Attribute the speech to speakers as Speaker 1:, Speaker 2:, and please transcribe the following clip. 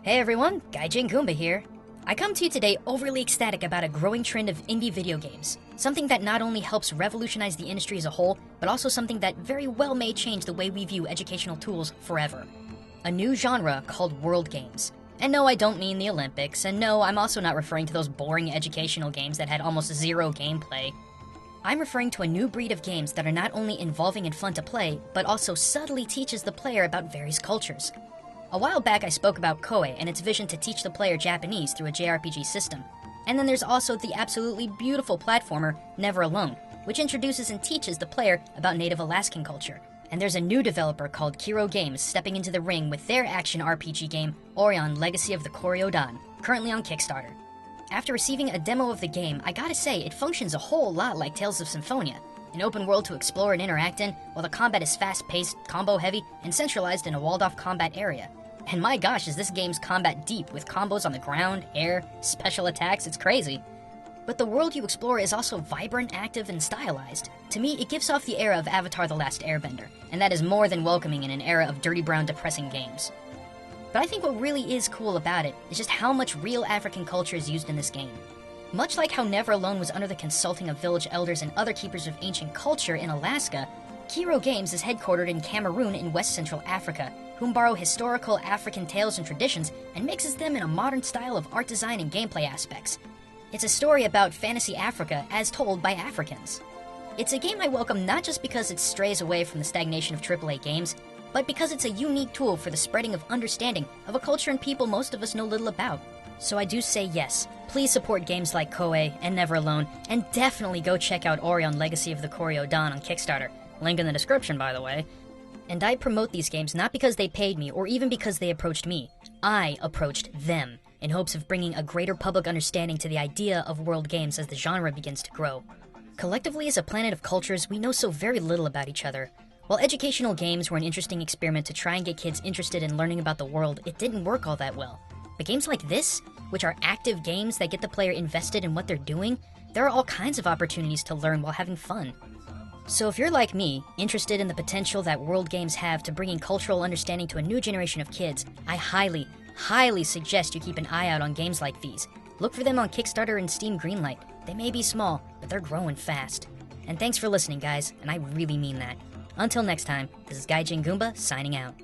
Speaker 1: Hey everyone, Gaijin Goombah here. I come to you today overly ecstatic about a growing trend of indie video games. Something that not only helps revolutionize the industry as a whole, but also something that very well may change the way we view educational tools forever. A new genre called world games. And no, I don't mean the Olympics, and no, I'm also not referring to those boring educational games that had almost zero gameplay. I'm referring to a new breed of games that are not only involving and fun to play, but also subtly teaches the player about various cultures. A while back I spoke about Koei and its vision to teach the player Japanese through a JRPG system. And then there's also the absolutely beautiful platformer Never Alone, which introduces and teaches the player about native Alaskan culture. And there's a new developer called Kiro'o Games stepping into the ring with their action RPG game Orion Legacy of the Kori-Odan, currently on Kickstarter. After receiving a demo of the game, I gotta say it functions a whole lot like Tales of Symphonia, an open world to explore and interact in, while the combat is fast-paced, combo-heavy, and centralized in a walled-off combat area. And my gosh, is this game's combat deep, with combos on the ground, air, special attacks, it's crazy. But the world you explore is also vibrant, active, and stylized. To me, it gives off the era of Avatar: The Last Airbender, and that is more than welcoming in an era of dirty brown depressing games. But I think what really is cool about it is just how much real African culture is used in this game. Much like how Never Alone was under the consulting of village elders and other keepers of ancient culture in Alaska, Kiro'o Games is headquartered in Cameroon in West Central Africa, whom borrow historical African tales and traditions and mixes them in a modern style of art design and gameplay aspects. It's a story about fantasy Africa as told by Africans. It's a game I welcome not just because it strays away from the stagnation of AAA games, but because it's a unique tool for the spreading of understanding of a culture and people most of us know little about. So I do say yes, please support games like Koei and Never Alone, and definitely go check out Orion Legacy of the Kori-Odan on Kickstarter. Link in the description, by the way. And I promote these games not because they paid me or even because they approached me. I approached them in hopes of bringing a greater public understanding to the idea of world games as the genre begins to grow. Collectively as a planet of cultures, we know so very little about each other. While educational games were an interesting experiment to try and get kids interested in learning about the world, it didn't work all that well. But games like this, which are active games that get the player invested in what they're doing, there are all kinds of opportunities to learn while having fun. So if you're like me, interested in the potential that world games have to bringing cultural understanding to a new generation of kids, I highly suggest you keep an eye out on games like these. Look for them on Kickstarter and Steam Greenlight. They may be small, but they're growing fast. And thanks for listening, guys, and I really mean that. Until next time, this is Gaijin Goombah signing out.